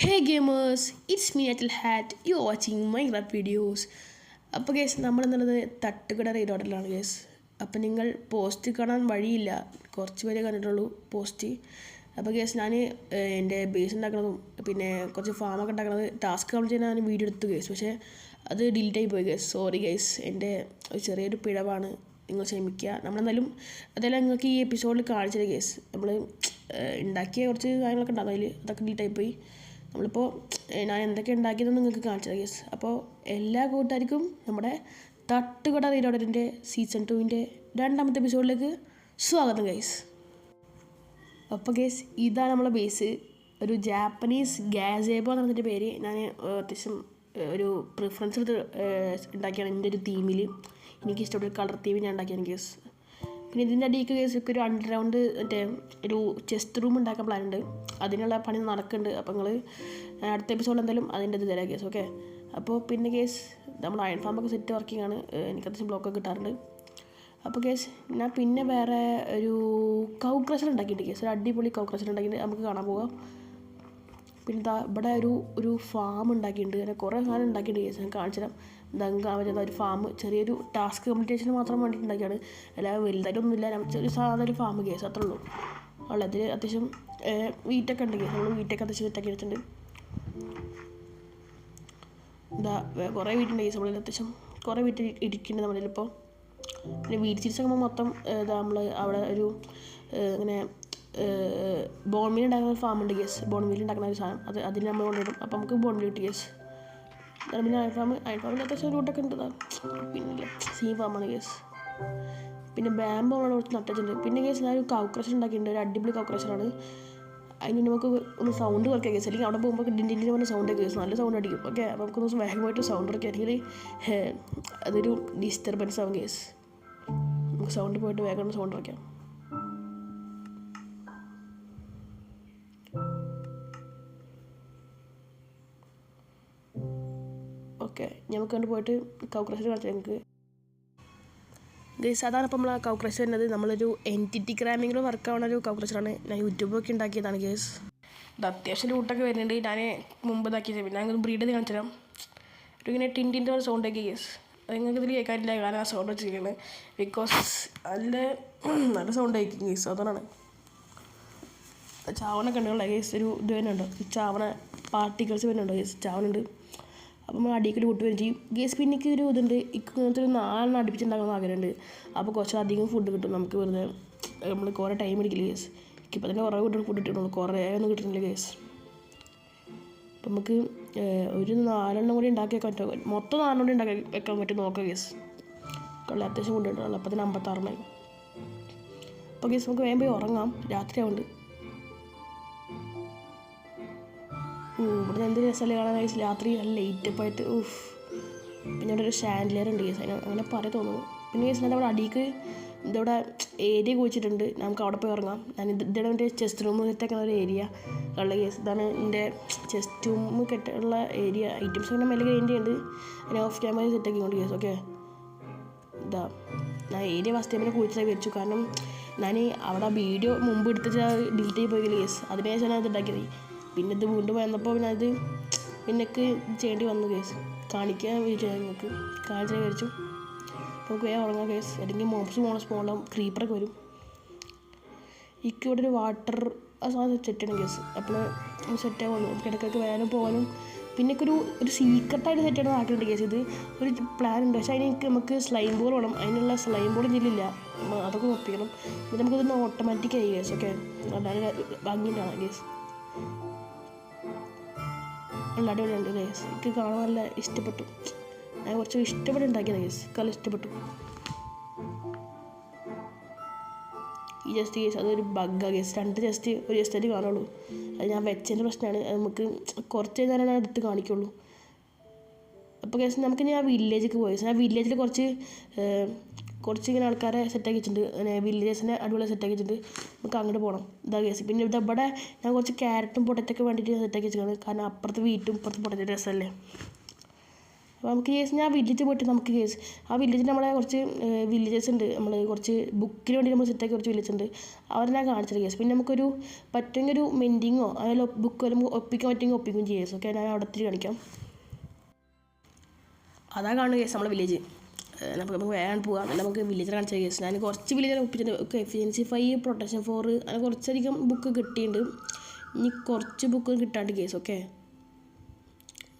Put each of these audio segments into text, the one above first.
Hey gamers, it's me Atal Hat. You're watching Minecraft videos. അപ്പോൾ case നമ്മളെന്നുള്ളത് തട്ടുകട റീലോഡിലാണ് case. അപ്പോൾ നിങ്ങൾ പോസ്റ്റ് കാണാൻ വഴിയില്ല, കുറച്ച് പേരെ കണ്ടിട്ടുള്ളൂ പോസ്റ്റ്. അപ്പോൾ കേസ് ഞാൻ എൻ്റെ ബേസ് ഉണ്ടാക്കുന്നതും പിന്നെ കുറച്ച് ഫാമൊക്കെ ഉണ്ടാക്കുന്നത് ടാസ്ക് കംപ്ലീറ്റ് ചെയ്യാൻ ഞാൻ വീഡിയോ എടുത്തു കേസ്. പക്ഷേ അത് ഡിലീറ്റ് ആയി പോയി കേസ്. സോറി കേസ്, എൻ്റെ ഒരു ചെറിയൊരു പിഴവാണ്, നിങ്ങൾ ക്ഷമിക്കുക. നമ്മളെന്നാലും അതെല്ലാം നിങ്ങൾക്ക് ഈ എപ്പിസോഡിൽ കാണിച്ചത് കേസ്. നമ്മൾ ഉണ്ടാക്കിയ കുറച്ച് കാര്യങ്ങളൊക്കെ ഉണ്ടാകും അതിൽ, അതൊക്കെ ഡിലീറ്റ് ആയിപ്പോയി. നമ്മളിപ്പോൾ ഞാൻ എന്തൊക്കെ ഉണ്ടാക്കിയതെന്ന് നിങ്ങൾക്ക് കാണിച്ചത് കേസ്. അപ്പോൾ എല്ലാ കൂട്ടുകാർക്കും നമ്മുടെ തട്ടുകട റീലോഡിൻ്റെ സീസൺ 2 രണ്ടാമത്തെ എപ്പിസോഡിലേക്ക് സ്വാഗതം ഗൈസ്. അപ്പോൾ ഗൈസ്, ഇതാണ് നമ്മളെ ബേസ്. ഒരു ജാപ്പനീസ് ഗാസേബോ എന്ന് പറഞ്ഞിട്ട് പേര് ഞാൻ അത്യാവശ്യം ഒരു പ്രിഫറൻസ് എടുത്ത് ഉണ്ടാക്കിയാണ് എൻ്റെ ഒരു തീമിൽ. എനിക്ക് ഇഷ്ടപ്പെട്ട ഒരു കളർ തീമിൽ ഞാൻ ഉണ്ടാക്കിയാണ് ഗൈസ്. പിന്നെ ഇതിൻ്റെ അടിയിലേക്ക് കേസ് ഒരു അണ്ടർഗ്രൗണ്ട് മറ്റേ ഒരു ചെസ്റ്റ് റൂം ഉണ്ടാക്കാൻ പ്ലാൻ ഉണ്ട്. അതിനുള്ള പണി നടക്കുന്നുണ്ട്. അപ്പോൾ നിങ്ങൾ അടുത്ത എപ്പിസോഡ് എന്തായാലും അതിൻ്റെ ഇത് തരാം കേസ്. ഓക്കെ, അപ്പോൾ പിന്നെ കേസ് നമ്മൾ അയൺ ഫാമൊക്കെ സെറ്റ് വർക്കിംഗ് ആണ്. എനിക്ക് അത്യാവശ്യം ബ്ലോക്കൊക്കെ കിട്ടാറുണ്ട്. അപ്പോൾ കേസ് ഞാൻ പിന്നെ വേറെ ഒരു കൗ ക്രഷർ ഉണ്ടാക്കിയിട്ട് കേസ്, ഒരു അടിപൊളി കൗ ക്രഷർ ഉണ്ടാക്കിയിട്ട് നമുക്ക് കാണാൻ പോകാം. പിന്നെ ഇവിടെ ഒരു ഫാം ഉണ്ടാക്കിയിട്ടുണ്ട്. അങ്ങനെ കുറേ സാധനം ഉണ്ടാക്കിയിട്ടുണ്ട് കേസ്. ഞാൻ കാണിച്ചു തരാം. ദങ്കാൻ പറ്റുന്ന ഒരു ഫാം, ചെറിയൊരു ടാസ്ക് കംപ്ലീറ്റേഷന് മാത്രം വേണ്ടിയിട്ട് ഉണ്ടാക്കിയാണ്. അല്ലാതെ വലുതായിട്ടൊന്നുമില്ല, ഒരു സാധാരണ ഒരു ഫാം കേസ്, അത്രേ ഉള്ളൂ. അതിൽ അത്യാവശ്യം വീറ്റൊക്കെ ഉണ്ട് കേസ്. നമ്മൾ വീറ്റൊക്കെ അത്യാവശ്യം സെറ്റാക്കി വെച്ചിട്ടുണ്ട്. കുറേ വീട്ടുണ്ട് കേസ്. നമ്മളിൽ അത്യാവശ്യം കുറേ വീട്ട് ഇരിക്കുന്നുണ്ട് നമ്മളിലിപ്പോൾ. പിന്നെ വീട് തിരിച്ചൊക്കെ മൊത്തം നമ്മൾ അവിടെ ഒരു ഇങ്ങനെ ബോൺമീൽ ഉണ്ടാക്കുന്ന ഒരു ഫാമുണ്ട് കേസ്. ബോൺമീൽ ഉണ്ടാക്കുന്ന ഒരു സാധനം, അതിന് നമ്മൾ കൊണ്ടുവരും. അപ്പോൾ നമുക്ക് ബോൺമീൽ കിട്ടി കേസ്. പിന്നെ അയൺ ഫാമിൽ അത്യാവശ്യം റൂട്ടൊക്കെ ഉണ്ട്. പിന്നെ സീ ഫാമാണ് കേസ്. പിന്നെ ബാമ്പോ ഉള്ള കുറച്ച് നട്ടിട്ടുണ്ട്. പിന്നെ കേസ് ഞാൻ ഒരു കൗ ക്രഷർ ഉണ്ടാക്കിയിട്ടുണ്ട്. ഒരു അടിപൊളി കൗ ക്രഷറാണ്. അതിന് നമുക്ക് ഒന്ന് സൗണ്ട് കുറയ്ക്കാം കേസ്. അല്ലെങ്കിൽ അവിടെ പോകുമ്പോൾ ഡിൻഡിൻ്റെ പറഞ്ഞ സൗണ്ട് കേസ്, നല്ല സൗണ്ട് അടിക്കും. ഓക്കെ, അപ്പോൾ നമുക്കൊന്ന് വേഗമായിട്ട് സൗണ്ട് കുറയ്ക്കാം. അല്ലെങ്കിൽ അതൊരു ഡിസ്റ്റർബൻസ് ആവും കേസ്. നമുക്ക് സൗണ്ട് പോയിട്ട് വേഗം സൗണ്ട് കുറയ്ക്കാം. ഓക്കെ, നമുക്ക് കൊണ്ട് പോയിട്ട് കൗ ക്രഷർ കാണിച്ചാൽ ഞങ്ങൾക്ക് ഗൈസ്. അതാണ് ഇപ്പോൾ നമ്മൾ ആ കൗ ക്രഷർ വരുന്നത്. നമ്മളൊരു എൻറ്റിറ്റി ക്രാമിങ്ങിൽ വർക്ക് ആവുന്ന ഒരു കൗ ക്രഷറാണ്. ഞാൻ യൂട്യൂബൊക്കെ ഉണ്ടാക്കിയതാണ് ഗൈസ്. ഇത് അത്യാവശ്യം റൂട്ടൊക്കെ വരുന്നുണ്ട്. ഞാൻ മുമ്പ് ഇതാക്കിയത്. പിന്നെ ഞാൻ ബ്രീഡ് ചെയ്ത് കാണിച്ചു തരാം. ഒരു ഇങ്ങനെ ടിൻറ്റിൻ്റെ ഒരു സൗണ്ട് ആക്കി ഗൈസ്. അത് നിങ്ങൾക്ക് ഇതിൽ കേൾക്കാനില്ല, കാരണം ആ സൗണ്ട് വെച്ചിരിക്കുന്നത്. ബിക്കോസ് നല്ല സൗണ്ട് ആയിരിക്കും ഗൈസ്. അതാണ് ചാവണൊക്കെ ഉണ്ടല്ലോ ഗൈസ്. ഒരു ഇത് വരുന്നുണ്ടോ, ചാവണ പാർട്ടിക്കിൾസ് വരുന്നുണ്ടോ ഗൈസ്, ചാവനുണ്ട്. അപ്പോൾ നമ്മൾ അടിക്കൽ കൂട്ടി വരും ചെയ്യും ഗേസ്. പിന്നെ എനിക്ക് ഒരു ഇതുണ്ട്, ഇങ്ങനത്തെ ഒരു 4 അടുപ്പിച്ചുണ്ടാക്കുന്ന ആഗ്രഹമുണ്ട്. അപ്പോൾ കുറച്ചധികം ഫുഡ് കിട്ടും നമുക്ക്. വെറുതെ നമ്മൾ കുറേ ടൈം എടുക്കില്ല ഗേസ്. എനിക്കിപ്പോൾ തന്നെ കുറേ ഫുഡ് കിട്ടുന്നുള്ളൂ, കുറേ ഒന്നും കിട്ടുന്നില്ല ഗേസ്. അപ്പം നമുക്ക് ഒരു 4 കൂടി ഉണ്ടാക്കി വെക്കാൻ പറ്റും. മൊത്തം 4 കൂടി ഉണ്ടാക്കി വെക്കാൻ പറ്റും നോക്കാം ഗേസ്. അത്യാവശ്യം ഫുഡ് കിട്ടുള്ളൂ. അപ്പോൾ തന്നെ 56. അപ്പോൾ ഗേസ് നമുക്ക് വേഗം പോയി ഉറങ്ങാം, രാത്രി ആവുന്നുണ്ട്. ഇവിടെ എന്ത് രസമല്ലേ കാണാൻ ഗൈസ്, രാത്രി നല്ല ലൈറ്റപ്പായിട്ട്. പിന്നെ ഇവിടെ ഒരു ഷാൻഡിലിയർ ഉണ്ട് ഗൈസ്, അങ്ങനെ പറയാൻ തോന്നുന്നു. പിന്നെ ഗൈസ് ഞാൻ അവിടെ അടിക്ക് ഇതവിടെ ഏരിയ കുഴിച്ചിട്ടുണ്ട്, നമുക്ക് അവിടെ പോയി ഇറങ്ങാം. ഞാൻ ഇതാണ് എൻ്റെ ചെസ്റ്റ് റൂം സെറ്റാക്കുന്ന ഒരു ഏരിയ ഉള്ള ഗൈസ്. ഇതാണ് എൻ്റെ ചെസ്റ്റ് റൂം കെട്ടുള്ള ഏരിയ. ഐറ്റംസ് അങ്ങനെ മെല്ലെ ഏരിയ ഉണ്ട്. ഞാൻ ഓഫ് ക്യാമറ സെറ്റാക്കിക്കൊണ്ട് ഗൈസ്. ഓക്കെ, ഞാൻ ഏരിയ ഫസ്റ്റ് ടൈമിൽ കുഴിച്ചാൽ വെച്ചു. കാരണം ഞാൻ അവിടെ വീഡിയോ മുമ്പ് എടുത്തിട്ട് ഡിലീറ്റ് ആയി പോയി ഗൈസ്. അതിനുശേഷം ഞാൻ ഇത് ഉണ്ടാക്കിയത്. പിന്നെ ഇത് വീണ്ടും വന്നപ്പോൾ പിന്നെ അത് പിന്നൊക്കെ ചെയ്യേണ്ടി വന്നു കേസ്. കാണിക്കാൻ വിളിച്ചു, നിങ്ങൾക്ക് കാണിച്ചാൽ വിചാരിച്ചു. നമുക്ക് വേഗം ഉറങ്ങാം കേസ്. അല്ലെങ്കിൽ മോപ്സ് പോകണം, ക്രീപ്പറൊക്കെ വരും. എനിക്ക് ഇവിടെ ഒരു വാട്ടർ ആ സാധനം സെറ്റ് ചെയ്യണം കേസ്. അപ്പോൾ സെറ്റ് ആവുള്ളൂ. നമുക്ക് ഇടയ്ക്കൊക്കെ വരാനും പോകാനും. പിന്നെ ഒരു സീക്രട്ടായിട്ട് സെറ്റ് ചെയ്യണം ആക്കുന്നുണ്ട് കേസ്. ഇത് ഒരു പ്ലാൻ ഉണ്ട്. പക്ഷേ അതിന് നമുക്ക് സ്ലൈം ബോൾ വേണം. അതിനുള്ള സ്ലൈം ബോൾ ഇതിലില്ല, അതൊക്കെ ഒപ്പിക്കണം. പിന്നെ നമുക്കിതൊന്ന് ഓട്ടോമാറ്റിക് ആയി കേസ്. ഓക്കെ, വളരെ ഭംഗിയുണ്ടാണ് കേസ്. നല്ല അടിപൊളിയുണ്ട് ഗൈസ്. എനിക്ക് കാണാൻ നല്ല ഇഷ്ടപ്പെട്ടു. ഞാൻ കുറച്ച് ഇഷ്ടപ്പെട്ട് ഉണ്ടാക്കിയത് ഗൈസ്. നല്ല ഇഷ്ടപ്പെട്ടു ഈ ജസ്റ്റ് ഗൈസ്. അതൊരു ബഗ്ഗാ ഗൈസ്. 2 ഒരു ജസ്റ്റ് കാണുള്ളൂ. അത് ഞാൻ വെച്ചതിൻ്റെ പ്രശ്നമാണ്. അത് നമുക്ക് കുറച്ച് നേരം ഞാൻ എടുത്ത് കാണിക്കുള്ളൂ. അപ്പോൾ ഗൈസ് നമുക്ക് ഞാൻ വില്ലേജിലേക്ക് പോയി. ഞാൻ വില്ലേജിൽ കുറച്ച് ഇങ്ങനെ ആൾക്കാരെ സെറ്റാക്കി വെച്ചിട്ടുണ്ട്. വില്ലേജസിനെ അടിപൊളി സെറ്റാക്കി വെച്ചിട്ടുണ്ട്. നമുക്ക് അങ്ങോട്ട് പോകണം. ഇതാ കേസ്. പിന്നെ ഇവിടെ ഞാൻ കുറച്ച് ക്യാരറ്റും പൊട്ടറ്റൊക്കെ വേണ്ടിയിട്ട് സെറ്റാക്കി വെച്ചിട്ടാണ്. കാരണം അപ്പുറത്ത് വീട്ടും ഇപ്പുറത്ത് പൊട്ടറ്റ രസമല്ലേ. അപ്പോൾ നമുക്ക് കേസ് ഞാൻ വില്ലേജ് പോയിട്ട് നമുക്ക് കേസ് ആ വില്ലേജിൽ നമ്മളെ കുറച്ച് വില്ലേജസ് ഉണ്ട്, നമ്മൾ കുറച്ച് ബുക്കിന് വേണ്ടി നമ്മൾ സെറ്റാക്കി കുറച്ച് വില്ലേജ് ഉണ്ട്, അവരെ ഞാൻ കാണിച്ചത് കേസ്. പിന്നെ നമുക്കൊരു പറ്റുമെങ്കിൽ ഒരു മെൻഡിങ്ങോ അതിൽ ബുക്ക് വരും ഒപ്പിക്കാൻ പറ്റുമെങ്കിൽ ഒപ്പിക്കും ചെയ്യും. ഓക്കെ, ഞാൻ അവിടെ എത്തിരി കാണിക്കാം. അതാ കാണുക കേസ് നമ്മളെ വില്ലേജ്. നമുക്ക് വേഗം പോകാം, നമുക്ക് വില്ലേജർ കാണിച്ച കേസ്. ഞാൻ കുറച്ച് വില്ലേജർ ഒപ്പിച്ചിട്ടുണ്ട്. ഓക്കെ, എഫിഷ്യൻസി 5, പ്രൊട്ടക്ഷൻ 4 അങ്ങനെ കുറച്ചധികം ബുക്ക് കിട്ടിയിട്ടുണ്ട്. ഇനി കുറച്ച് ബുക്ക് കിട്ടാണ്ട് കേസ്. ഓക്കെ,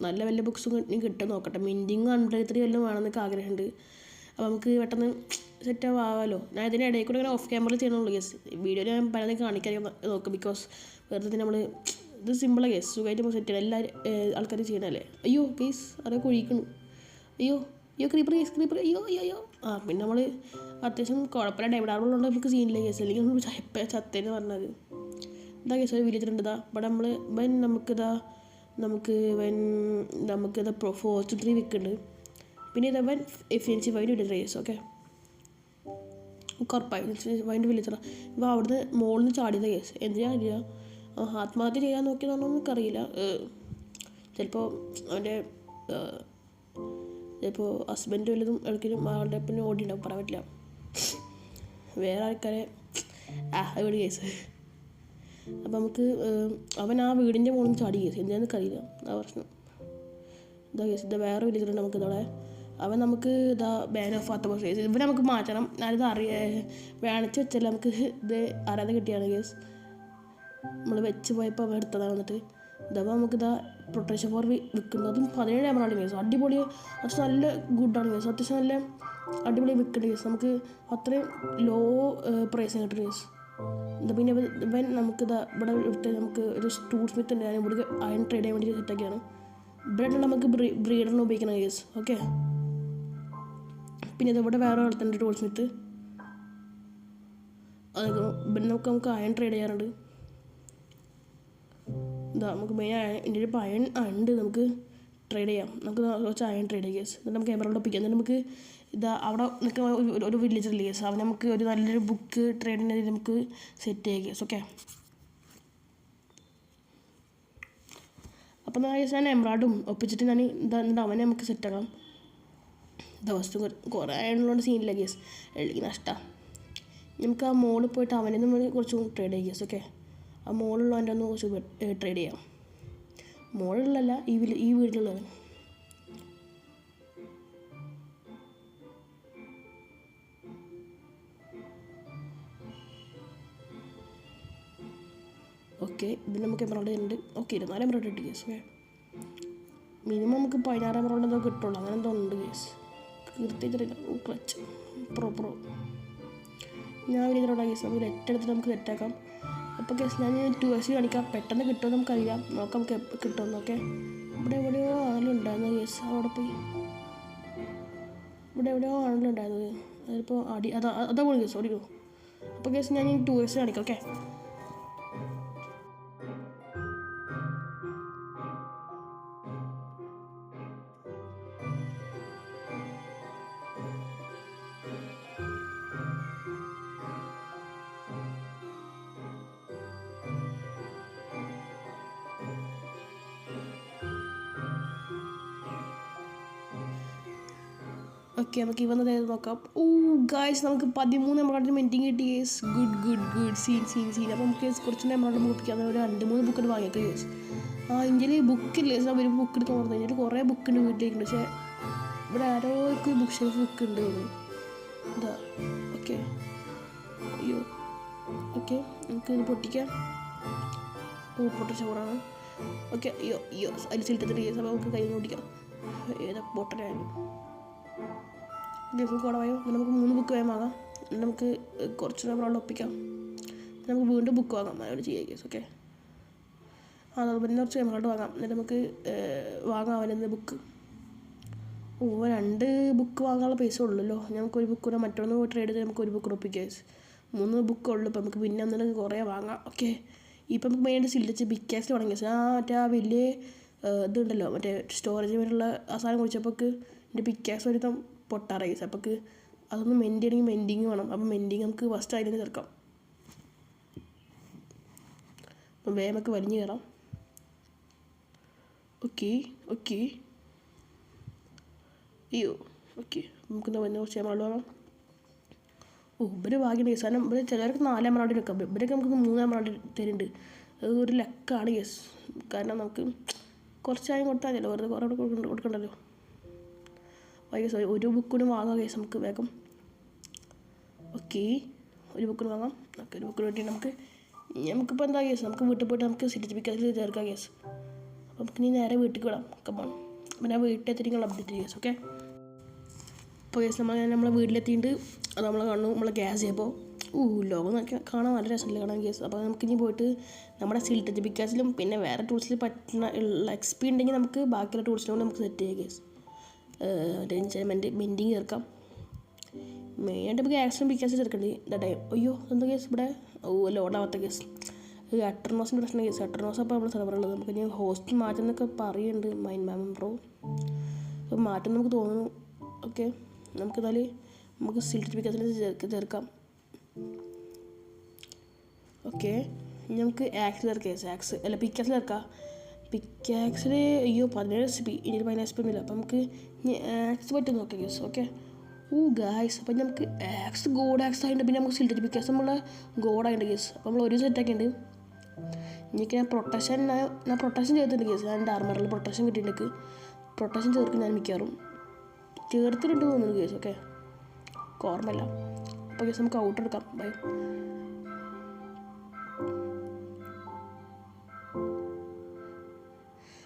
നല്ല വലിയ ബുക്സും ഇനി കിട്ടും നോക്കട്ടെ. മിൻറ്റിങ് 103 വല്ലതും വേണമെന്നൊക്കെ ആഗ്രഹമുണ്ട്. അപ്പോൾ നമുക്ക് പെട്ടെന്ന് സെറ്റ് ആവാമല്ലോ. ഞാൻ ഇതിൻ്റെ ഇടയിൽ കൂടെ ഇങ്ങനെ ഓഫ് ക്യാമറ ചെയ്യണുള്ളൂ കേസ്. വീഡിയോയിൽ ഞാൻ പലതും കാണിക്കാൻ നോക്കും, ബിക്കോസ് വെറുതെ നമ്മൾ ഇത് സിമ്പിളാണ് കേസ്. സുഖമായിട്ട് നമ്മൾ സെറ്റ് ചെയ്യണം, എല്ലാ ആൾക്കാരും ചെയ്യണമല്ലേ. അയ്യോ കേസ് അതൊക്കെ കുഴിക്കണു. അയ്യോ ക്രീപ്പർ കേസ്, ക്രീപ്പർ. അയ്യോ. പിന്നെ നമ്മൾ അത്യാവശ്യം കുഴപ്പമില്ല ഡൈമണ്ട് ആർബിളുണ്ട്, നമുക്ക് സീനില്ല കേസ്. അല്ലെങ്കിൽ നമ്മൾ ചത്തേന്ന് പറഞ്ഞത്. ഇതാ കേസ് ഒരു വില്ലേജുണ്ട്. ഇതാ ഇവിടെ നമ്മൾ നമുക്കിത് ഫോർച്യൂൺ 3 വിൽക്കുന്നുണ്ട്. പിന്നെ ഇത് എഫിഷ്യൻസി 5 വില്ലേജർ കേസ്. ഓക്കെ, ഉറപ്പായി വൈൻ്റെ വില്ലേജറാണ്. ഇപ്പോൾ അവിടുന്ന് മുകളിൽ നിന്ന് ചാടിയത് കേസ്. എന്തിനാ അറിയില്ല, ആത്മഹത്യ ചെയ്യാൻ നോക്കിയതാണോ നമുക്കറിയില്ല. ചിലപ്പോൾ അവൻ്റെ ചിലപ്പോൾ ഹസ്ബൻഡ് വല്ലതും എവിടേക്കും ആളുടെ പിന്നെ ഓടിയുണ്ടാവും, പറയാൻ പറ്റില്ല. വേറെ ആൾക്കാരെ വീട് കേസ്. അപ്പം നമുക്ക് അവൻ ആ വീടിൻ്റെ മുകളിൽ നിന്ന് ചാടി കേസ്. എന്താണെന്ന് അറിയില്ല ആ പ്രശ്നം. ഇതാ കേസ്, ഇതാ വേറെ വിളിച്ചിട്ടുണ്ട് നമുക്ക് ഇതോടെ. അവൻ നമുക്ക് ഇതാ ബാൻ ഓഫ് ആത്ത കേസ്. ഇവ നമുക്ക് മാറ്റണം. ഞാനിത് വേണിച്ച് വെച്ചല്ല, നമുക്ക് ഇത് അറിയാതെ കിട്ടിയാണ് കേസ്. നമ്മൾ വെച്ച് പോയപ്പോൾ അവൻ എടുത്തതാണ്. വന്നിട്ട് ഇതപ്പോൾ നമുക്കിതാ പ്രൊട്ടക്ഷൻ 4 വിൽക്കുന്നതും 17 എമറാൾഡ് കേസ്. അടിപൊളി, അത്യാവശ്യം നല്ല ഗുഡാണ് കേസ്. അത്യാവശ്യം നല്ല അടിപൊളി വിൽക്കേണ്ട കേസ്. നമുക്ക് അത്രയും ലോ പ്രൈസിന് കിട്ടുന്ന കേസ്. എന്താ പിന്നെ ഇവൻ നമുക്കിതാ ഇവിടെ എടുത്ത് നമുക്ക് ഒരു ടൂൾ സ്മിത്ത് ഉണ്ട്, ഞാൻ ഇവിടെ അയൺ ട്രേഡ് ചെയ്യാൻ വേണ്ടി സെറ്റാക്കിയാണ്. ഇവിടെ നമുക്ക് ബ്രീഡറിന് ഉപയോഗിക്കണം കേസ്. ഓക്കെ, പിന്നെ ഇതിവിടെ വേറെ അടുത്തുണ്ട് ടൂൾ സ്മിത്ത്. അത് പിന്നെ നമുക്ക് അയൺ ട്രേഡ് ചെയ്യാറുണ്ട്. ഇതാ നമുക്ക് മെയിൻ ഇതിൻ്റെ ഒരു അയൺ ഉണ്ട്, നമുക്ക് ട്രേഡ് ചെയ്യാം. നമുക്ക് കുറച്ച് അയൺ ട്രേഡ് ചെയ്യാം കേസ്. എന്നിട്ട് നമുക്ക് എമറോൾഡ് ഒപ്പിക്കാം. എന്നിട്ട് നമുക്ക് ഇതാ അവിടെ നിൽക്കുന്ന ഒരു വില്ലേജറിൽ കേസ്. അവൻ നമുക്ക് ഒരു നല്ലൊരു ബുക്ക് ട്രേഡിൻ്റെ നമുക്ക് സെറ്റ് ചെയ്യാം കേസ്. ഓക്കെ, അപ്പോൾ ഞാൻ എമറാൾഡും ഒപ്പിച്ചിട്ട് ഞാൻ എന്നിട്ട് അവനെ നമുക്ക് സെറ്റാക്കാം. ദിവസം കുറേ ആയതുകൊണ്ട് സീനില്ല കേസ്, അല്ലെങ്കിൽ നഷ്ടമാണ്. നമുക്ക് ആ മോളിൽ പോയിട്ട് അവനെ നമ്മൾ കുറച്ച് ട്രേഡ് ചെയ്യാം കേസ്. ഓക്കെ, ആ മോളിലുള്ളവൻ്റെ ഒന്ന് കുറച്ച് ട്രേഡ് ചെയ്യാം. മോളിലുള്ളല്ല, ഈ വീട്ടിലുള്ളവൻ. ഓക്കെ, ഇതിൽ നമുക്ക് എമറോൾഡ് ഉണ്ട്. ഓക്കെ, 24 എമറോൾഡ് ഉണ്ട് കേസ്. മിനിമം നമുക്ക് 16 എമറോൾഡ് എന്തോ കിട്ടുള്ളൂ, അങ്ങനെ എന്തോ ഉണ്ട് കേസ്. കൃത്യമായിട്ടറിയില്ല. ക്ലച്ച് പ്രോ ഞാൻ ഒരു ഇതിലുള്ള കേസ്. നമുക്ക് ലെറ്റെടുത്തിട്ട് നമുക്ക് സെറ്റാക്കാം. അപ്പോൾ കേസ് ഞാൻ 2x കാണിക്കാം, പെട്ടെന്ന് കിട്ടുമെന്ന് നമുക്കറിയാം. നോക്കാം നമുക്ക് എപ്പോൾ കിട്ടുമെന്ന്. ഓക്കെ, ഇവിടെ എവിടെയോ ആണുണ്ടായിരുന്നു കേസ്. അവിടെ പോയി ഇവിടെ എവിടെയോ ആണുണ്ടായിരുന്നത്. അതിപ്പോൾ അതാ പോയി കേസ്, ഓടിക്കോ. അപ്പോൾ കേസ് ഞാൻ 2x കാണിക്കാം. ഓക്കെ, നമുക്ക് ഇവന്ന് നോക്കാം. ഗായ്സ് നമുക്ക് 13 എമറോൾഡ് മിനിറ്റിങ് കിട്ടി കേസ്. Good scene. അപ്പോൾ നമുക്ക് കുറച്ച് എമറോൾഡ് മുപ്പിക്കാം. ഒരു 2-3 ബുക്ക് വാങ്ങിയൊക്കെ കേസ്. ഇന്ത്യയിൽ ബുക്കില്ല കേസ്. ഒരു ബുക്ക് എടുത്ത് തുറന്നു കഴിഞ്ഞിട്ട് കുറേ ബുക്കുണ്ട് വീട്ടിലേക്കുണ്ട്. പക്ഷേ ഇവിടെ ആരോക്ക് ബുക്ക് ഷെൽഫ് ബുക്ക് ഉണ്ട് ഇതാ. ഓക്കെ, അയ്യോ. ഓക്കെ, നമുക്ക് ഇത് പൊട്ടിക്കാം. പൊട്ട ചോറാണ്. ഓക്കെ, അയ്യോ അതിൽ ചിലത്തിട്ട് കേസ്. അപ്പോൾ നമുക്ക് കയ്യിൽ നിന്ന് പൊട്ടിക്കാം. ഏതാ പൊട്ടനായാലും കുടവായോ. നമുക്ക് 3 ബുക്ക് വേഗം വാങ്ങാം. നമുക്ക് കുറച്ച് എമറോൾഡ് ഒപ്പിക്കാം. നമുക്ക് വീണ്ടും ബുക്ക് വാങ്ങാം. അതിനോട് ചെയ്യാം കേസ്. ഓക്കെ, പിന്നെ കുറച്ച് എമറോൾഡ് വാങ്ങാം. എന്നിട്ട് നമുക്ക് വാങ്ങാം അവനെന്ന് ബുക്ക്. 2 ബുക്ക് വാങ്ങാനുള്ള പൈസ ഉള്ളല്ലോ. നമുക്കൊരു ബുക്ക് കൂടെ മറ്റൊന്ന് ട്രേഡ് ചെയ്ത് നമുക്ക് ഒരു ബുക്ക് ഒപ്പിക്കാം കേസ്. 3 ബുക്ക് ഉള്ളൂ. ഇപ്പം നമുക്ക് പിന്നെ ഒന്നും കുറേ വാങ്ങാം. ഓക്കെ, ഇപ്പം നമുക്ക് മെയിനായിട്ട് സില്ലിച്ച് ബിഗ് ക്യാസ്റ്റ് തുടങ്ങി കേസ്. മറ്റേ ആ വലിയ ഇതുണ്ടല്ലോ, മറ്റേ സ്റ്റോറേജ് വരെയുള്ള ആ സാധനം കുടിച്ചപ്പോൾ എൻ്റെ ബിഗ് ക്യാസ്റ്റ് ഒരു പൊട്ടാറ് കേസ്. അപ്പോൾ അതൊന്ന് മെൻഡിങ് വേണം. അപ്പം മെൻഡിങ് നമുക്ക് ഫസ്റ്റ് അതിൽ നിന്ന് ചേർക്കാം. അപ്പം വേഗം നമുക്ക് വലിഞ്ഞ് കയറാം. ഓക്കെ, അയ്യോ ഓക്കെ നമുക്കെന്താ വന്ന കുറച്ച് എമറോൾഡ് വാങ്ങാം. ഇവര് ഭാഗ്യം കേസ്, കാരണം ഇവര് ചിലവർക്ക് 4 എമറോൾഡ് വെക്കാം, ഇവരൊക്കെ നമുക്ക് 3 എമറോൾഡ് തരുന്നുണ്ട്. അത് ഒരു ലക്കാണ് കേസ്, കാരണം നമുക്ക് കുറച്ചായും കൊടുത്താൽ മതിയല്ലോ, വെറുതെ കുറേ കൊടുക്കണ്ടല്ലോ. കേസ് ഒരു ബുക്കിന് വാങ്ങാം കേസ് നമുക്ക് വേഗം. ഓക്കെ ഒരു ബുക്കിന് വാങ്ങാം. ഓക്കെ ഒരു ബുക്കിന് വേണ്ടി നമുക്കിപ്പോൾ എന്താ കേസ്, നമുക്ക് വീട്ടിൽ പോയിട്ട് നമുക്ക് സർട്ടിഫിക്കറ്റിൽ ചേർക്കാം കേസ്. അപ്പോൾ നമുക്ക് ഇനി നേരെ വീട്ടിലേക്ക് വിടാം. കമ്പാണ് അപ്പോൾ ഞാൻ വീട്ടിലെത്തിയിട്ട് നിങ്ങൾ അപ്ഡേറ്റ് കേസ്. ഓക്കെ അപ്പോൾ കേസ് നമ്മളെ വീട്ടിലെത്തിയിട്ട് അത് നമ്മൾ കാണുന്നു, നമ്മളെ ഗ്യാസ് ചെയ്യുമ്പോൾ ലോകം നോക്കി കാണാൻ നല്ല രസമില്ല കാണാൻ കേസ്. അപ്പോൾ നമുക്കിനി പോയിട്ട് നമ്മുടെ സർട്ടിഫിക്കറ്റ്സിലും പിന്നെ വേറെ ടൂൾസിൽ പറ്റുന്ന എക്സ്പി ഉണ്ടെങ്കിൽ നമുക്ക് ബാക്കിയുള്ള ടൂൾസിനോട് നമുക്ക് സെറ്റ് ചെയ്യാം കേസ്. മെൻഡിങ് ചേർക്കാം. മെയിനായിട്ട് നമുക്ക് ആക്സിഡൻ പിക്കാസ് ചേർക്കേണ്ടി ഇതാട്ടെ. അയ്യോ എന്താ കേസ് ഇവിടെ ലോഡാവാത്ത കേസ്, അട്ടർനോസിൻ്റെ പ്രശ്നം കേസ്. അട്ടർനോസ് അപ്പോൾ നമ്മുടെ സെർവറുള്ളത്, നമുക്ക് ഇനി ഹോസ്റ്റ് മാറ്റം എന്നൊക്കെ പറയുന്നുണ്ട് മൈൻഡ് മാം ബ്രോ. അപ്പോൾ മാറ്റം നമുക്ക് തോന്നുന്നു. ഓക്കെ നമുക്കെന്നാൽ നമുക്ക് സർട്ടിഫിക്കറ്റ്സിൽ ചേർക്കാം. ഓക്കെ ഇനി നമുക്ക് ആക്സ് ചേർക്കാം, പിക്കാസിൽ ചേർക്കാം. പിക്കാക്സിൽ അയ്യോ 17 SP, ഇനി 17 SP ഒന്നുമില്ല. അപ്പോൾ നമുക്ക് ഇനി ആക്സ് പറ്റും നോക്കാം കേസ്. ഓക്കെ ഗായ്സ് അപ്പം നമുക്ക് ആക്സ് ഗോഡ് ആക്സ് ആയിട്ടുണ്ട്, പിന്നെ നമുക്ക് സിൽറ്റഡ് പിക്കാസ് നമ്മളെ ഗോഡായിട്ടുണ്ട് കേസ്. അപ്പോൾ നമ്മൾ ഒരു സെറ്റാക്കിയിട്ടുണ്ട്. എനിക്ക് ഞാൻ പ്രൊട്ടക്ഷൻ ചേർത്തിട്ടുണ്ട് കേസ്. ഞാൻ എൻ്റെ ആർമറിൽ പ്രൊട്ടക്ഷൻ കിട്ടിയിട്ടുണ്ട്. പ്രൊട്ടക്ഷൻ ചേർക്കും ഞാൻ മിക്കവാറും ചേർത്തിട്ടുണ്ട് തോന്നുന്നു കേസ്. ഓക്കെ ഓർമ്മയില്ല. അപ്പോൾ കേസ് നമുക്ക് ഔട്ട് എടുക്കാം. ബൈ.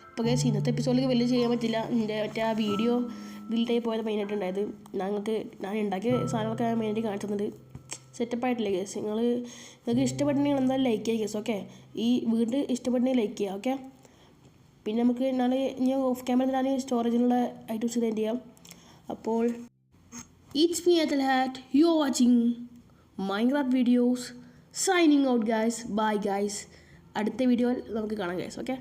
അപ്പോൾ കേസ് ഇന്നത്തെ എപ്പിസോഡിൽ വലിയ ചെയ്യാൻ പറ്റില്ല, എൻ്റെ മറ്റേ ആ വീഡിയോ ഡിലീറ്റായി പോയത് മെയിനായിട്ട് ഉണ്ടായത്. ഞാൻ ഉണ്ടാക്കിയ സാധനങ്ങളൊക്കെ മെയിനായിട്ട് കാണിച്ചിട്ടുണ്ട്. സെറ്റപ്പായിട്ടില്ല കേസ്. നിങ്ങൾക്ക് ഇഷ്ടപ്പെട്ടെങ്കിൽ എന്തായാലും ലൈക്ക് ചെയ്യുക കേസ്. ഓക്കെ ഈ വീഡിയോ ഇഷ്ടപ്പെട്ടെങ്കിൽ ലൈക്ക് ചെയ്യുക. ഓക്കെ പിന്നെ നമുക്ക് ഞാൻ ഓഫ് ക്യാമറ ഞാൻ സ്റ്റോറേജിലുള്ള ഐറ്റംസ് സെൻഡ് ചെയ്യാം. അപ്പോൾ ഇറ്റ്സ് മീ അത്തൽഹാറ്റ്, you are watching Minecraft videos, signing out guys. Bye guys, അടുത്ത വീഡിയോയിൽ നമുക്ക് കാണാം ഗൈസ്. ഓക്കെ.